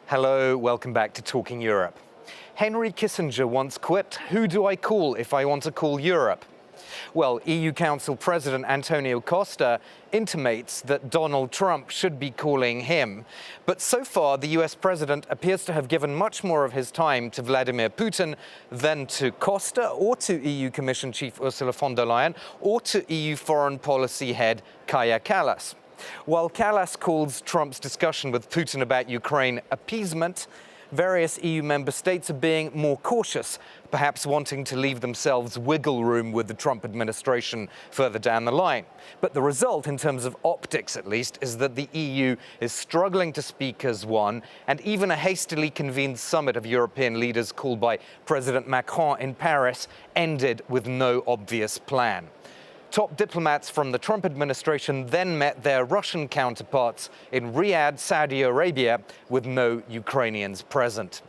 Hello, welcome back to Talking Europe. Henry Kissinger once quipped, "Who do I call if I want to call Europe?" Well, EU Council President Antonio Costa intimates that Donald Trump should be calling him. But so far, the US president appears to have given much more of his time to Vladimir Putin than to Costa or to EU Commission Chief Ursula von der Leyen or to EU Foreign Policy Head Kaja Kallas. While Kallas calls Trump's discussion with Putin about Ukraine appeasement, various EU member states are being more cautious, perhaps wanting to leave themselves wiggle room with the Trump administration further down the line. But the result, in terms of optics at least, is that the EU is struggling to speak as one, and even a hastily convened summit of European leaders called by President Macron in Paris ended with no obvious plan. Top diplomats from the Trump administration then met their Russian counterparts in Riyadh, Saudi Arabia, with no Ukrainians present.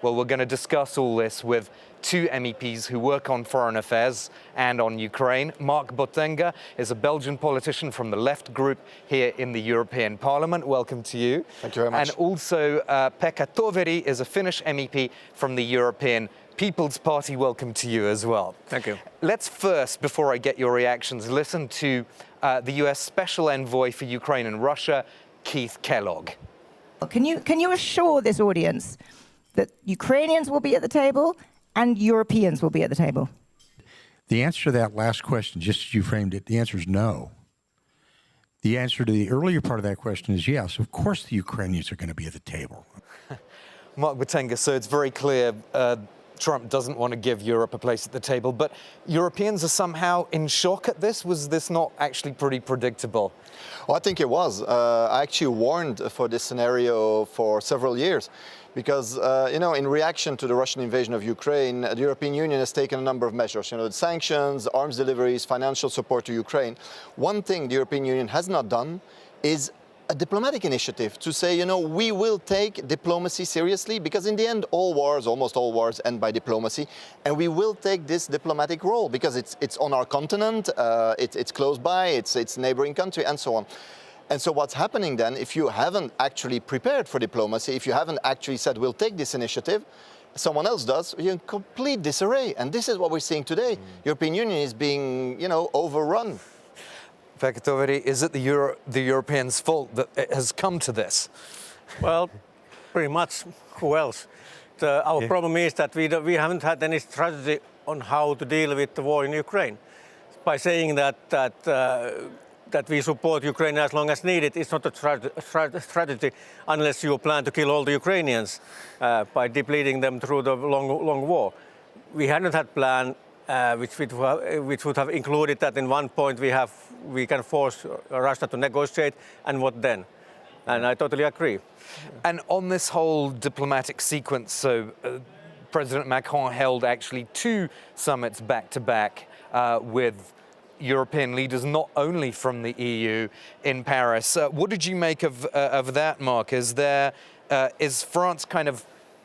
Well, we're going to discuss all this with two MEPs who work on foreign affairs and on Ukraine. Mark Botenga is a Belgian politician from the left group here in the European Parliament. Welcome to you. Thank you very much. And also Pekka Toveri is a Finnish MEP from the European People's Party. Welcome to you as well. Thank you. Let's first, before I get your reactions, listen to the US Special Envoy for Ukraine and Russia, Keith Kellogg. Can you assure this audience that Ukrainians will be at the table and Europeans will be at the table? The answer to that last question, just as you framed it, the answer is no. The answer to the earlier part of that question is yes. Of course the Ukrainians are going to be at the table. Mark Botenga, so it's very clear Trump doesn't want to give Europe a place at the table, but Europeans are somehow in shock at this? Was this not actually pretty predictable? Well, I think it was. I actually warned for this scenario for several years because, in reaction to the Russian invasion of Ukraine, the European Union has taken a number of measures, the sanctions, arms deliveries, financial support to Ukraine. One thing the European Union has not done is a diplomatic initiative to say, we will take diplomacy seriously because in the end, almost all wars end by diplomacy, and we will take this diplomatic role because it's on our continent, it's close by, it's neighboring country, and so on. And so what's happening then, if you haven't actually prepared for diplomacy, if you haven't actually said, we'll take this initiative, someone else does, you're in complete disarray. And this is what we're seeing today. European Union is being, overrun. Pekka Toveri, is it the Europeans' fault that it has come to this? Well, pretty much. Who else? Our problem is that we haven't had any strategy on how to deal with the war in Ukraine. By saying that we support Ukraine as long as needed, it's not a strategy unless you plan to kill all the Ukrainians by depleting them through the long war. We hadn't had plan which would have included that in one point we can force Russia to negotiate, and what then? And I totally agree. And on this whole diplomatic sequence, so President Macron held actually two summits back-to-back with European leaders, not only from the EU, in Paris. What did you make of that, Mark?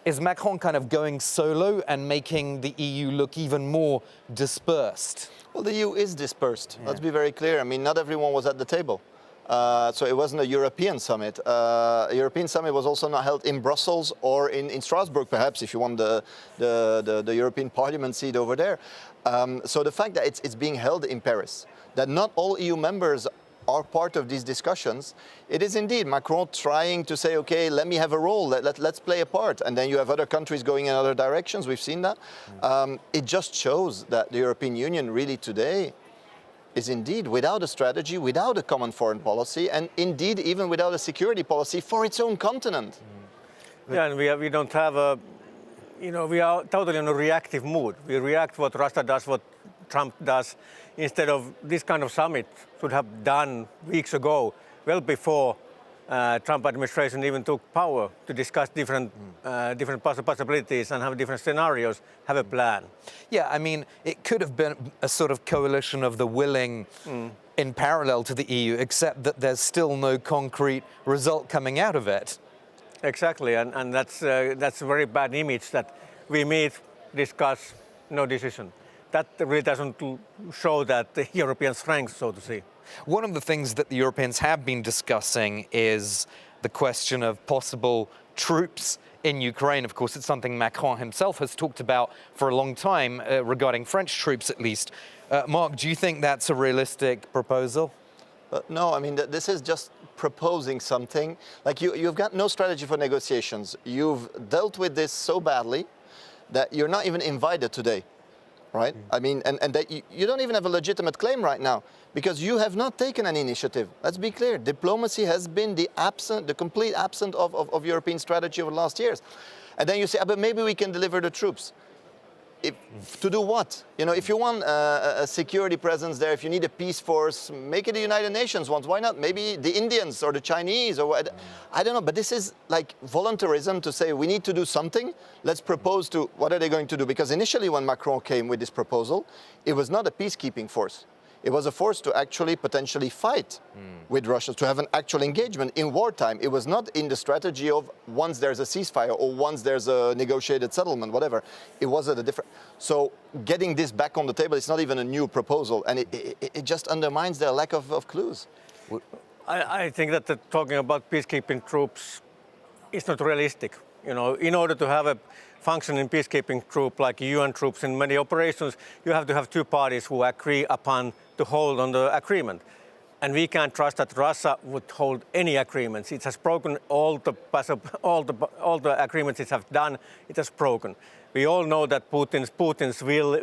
Is Macron kind of going solo and making the EU look even more dispersed? Well, the EU is dispersed. Yeah. Let's be very clear. I mean, not everyone was at the table. So it wasn't a European summit. A European summit was also not held in Brussels or in Strasbourg, perhaps, if you want the European Parliament seat over there. So the fact that it's being held in Paris, that not all EU members are part of these discussions, it is indeed Macron trying to say, okay, let me have a role, let's play a part. And then you have other countries going in other directions. We've seen that. It just shows that the European Union really today is indeed without a strategy, without a common foreign policy, and indeed even without a security policy for its own continent. Yeah, and we don't have we are totally in a reactive mood. We react what Russia does, what Trump does, instead of this kind of summit should have done weeks ago, well before Trump administration even took power, to discuss different possibilities and have different scenarios, have a plan. Yeah, I mean, it could have been a sort of coalition of the willing in parallel to the EU, except that there's still no concrete result coming out of it. Exactly, and that's a very bad image that we meet, discuss, no decision. That really doesn't show that the European strength, so to say. One of the things that the Europeans have been discussing is the question of possible troops in Ukraine. Of course, it's something Macron himself has talked about for a long time, regarding French troops at least. Mark, do you think that's a realistic proposal? No, I mean, this is just proposing something. Like you've got no strategy for negotiations. You've dealt with this so badly that you're not even invited today, right? I mean, and that you don't even have a legitimate claim right now because you have not taken any initiative. Let's be clear. Diplomacy has been the complete absence of European strategy over the last years. And then you say, but maybe we can deliver the troops. To do what? You know, if you want a security presence there, if you need a peace force, make it the United Nations ones. Why not? Maybe the Indians or the Chinese or what? I don't know. But this is like voluntarism to say we need to do something. Let's propose to what are they going to do? Because initially when Macron came with this proposal, it was not a peacekeeping force. It was a force to actually potentially fight with Russia, to have an actual engagement in wartime. It was not in the strategy of once there's a ceasefire or once there's a negotiated settlement, whatever. It was at a different. So getting this back on the table, it's not even a new proposal, and it just undermines their lack of clues. I think that talking about peacekeeping troops is not realistic. You know, in order to have a functioning peacekeeping troop like UN troops in many operations, you have to have two parties who agree upon to hold on the agreement. And we can't trust that Russia would hold any agreements. It has broken all the agreements it has done. It has broken. We all know that Putin's will,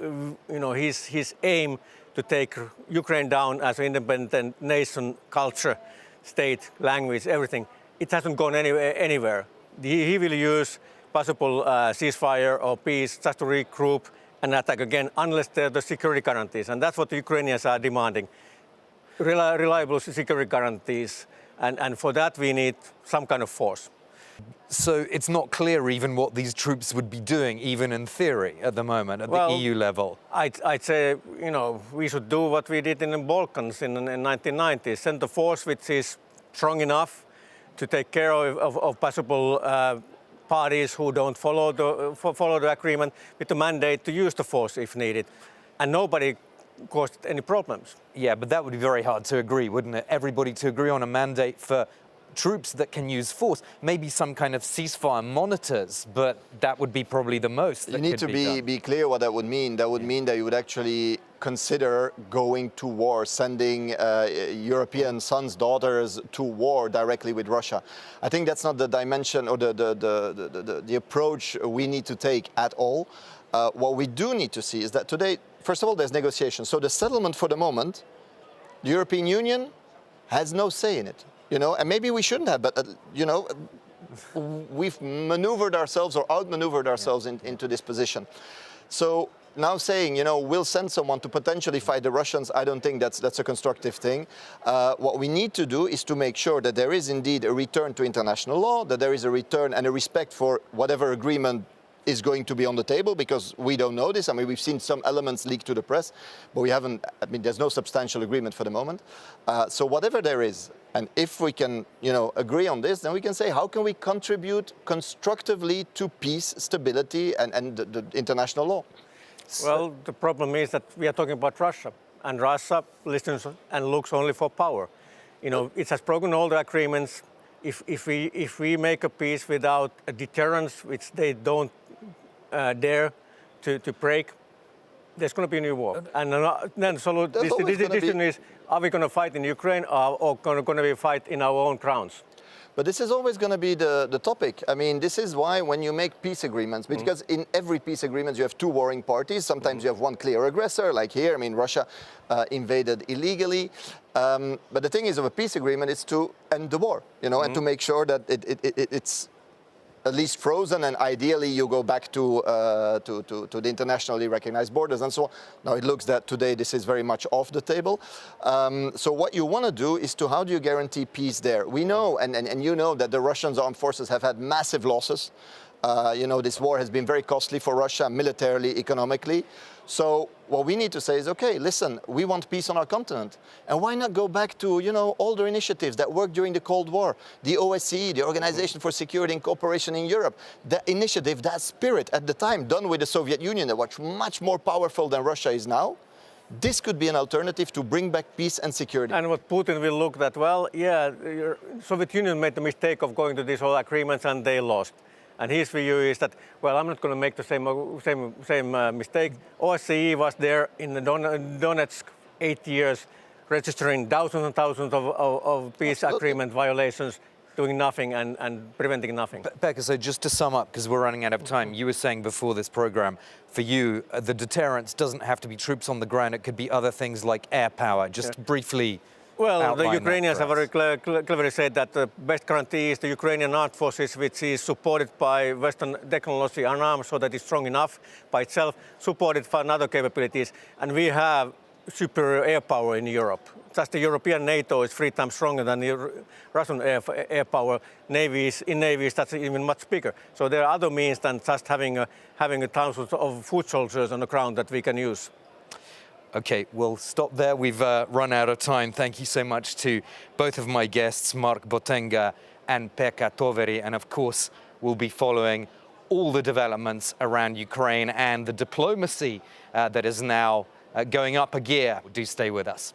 you know, his aim to take Ukraine down as an independent nation, culture, state, language, everything. It hasn't gone anywhere. He will use possible ceasefire or peace just to regroup and attack again, unless there are the security guarantees. And that's what the Ukrainians are demanding, reliable security guarantees. And for that, we need some kind of force. So it's not clear even what these troops would be doing, even in theory, at the moment, at the EU level. I'd say, you know, we should do what we did in the Balkans in the 1990s, send a force which is strong enough to take care of possible parties who don't follow the agreement, with the mandate to use the force if needed. And nobody caused any problems. Yeah, but that would be very hard to agree, wouldn't it? Everybody to agree on a mandate for troops that can use force. Maybe some kind of ceasefire monitors, but that would be probably the most. You need to be clear what that would mean. That would mean that you would actually consider going to war, sending European sons, daughters to war directly with Russia. I think that's not the dimension or the approach we need to take at all. What we do need to see is that today, first of all, there's negotiations. So the settlement for the moment, the European Union has no say in it. You know, and maybe we shouldn't have, but, you know, we've maneuvered ourselves or outmaneuvered ourselves into this position. So now saying, you know, we'll send someone to potentially fight the Russians, I don't think that's a constructive thing. What we need to do is to make sure that there is indeed a return to international law, that there is a return and a respect for whatever agreement is going to be on the table, because we don't know this. I mean, we've seen some elements leaked to the press, but we haven't, I mean, there's no substantial agreement for the moment. So whatever there is, and if we can, you know, agree on this, then we can say, how can we contribute constructively to peace, stability, and the international law? Well, the problem is that we are talking about Russia, and Russia listens and looks only for power. You know, it has broken all the agreements. If we make a peace without a deterrence, which they don't dare to break, there's going to be a new war. And then so this decision is, are we going to fight in Ukraine or going to be fight in our own grounds? But this is always going to be the topic. I mean, this is why when you make peace agreements, because in every peace agreement you have two warring parties. Sometimes you have one clear aggressor, like here. I mean, Russia invaded illegally. But the thing is, of a peace agreement is to end the war, you know, and to make sure that it's at least frozen, and ideally you go back to the internationally recognized borders and so on. Now it looks that today this is very much off the table. So what you want to do is to, how do you guarantee peace there? We know, and you know, that the Russian armed forces have had massive losses. You know, this war has been very costly for Russia, militarily, economically. So what we need to say is, okay, listen, we want peace on our continent. And why not go back to, you know, older initiatives that worked during the Cold War? The OSCE, the Organization for Security and Cooperation in Europe, that initiative, that spirit at the time done with the Soviet Union that was much more powerful than Russia is now. This could be an alternative to bring back peace and security. And what Putin will look at, well, yeah, the Soviet Union made the mistake of going to these whole agreements and they lost. And his view is that, well, I'm not going to make the same mistake. OSCE was there in the Donetsk 8 years, registering thousands and thousands of peace agreement violations, doing nothing and preventing nothing. Pekka, so just to sum up, because we're running out of time, you were saying before this program, for you, the deterrence doesn't have to be troops on the ground, it could be other things like air power. Just briefly Well, the Ukrainians have very us. cleverly said that the best guarantee is the Ukrainian armed forces, which is supported by Western technology and arms, so that it's strong enough by itself, supported by other capabilities. And we have superior air power in Europe. Just the European NATO is 3 times stronger than the Russian air power. In navies, that's even much bigger. So there are other means than just having thousands of foot soldiers on the ground that we can use. Okay, we'll stop there. We've run out of time. Thank you so much to both of my guests, Mark Botenga and Pekka Toveri. And of course, we'll be following all the developments around Ukraine and the diplomacy that is now going up a gear. Do stay with us.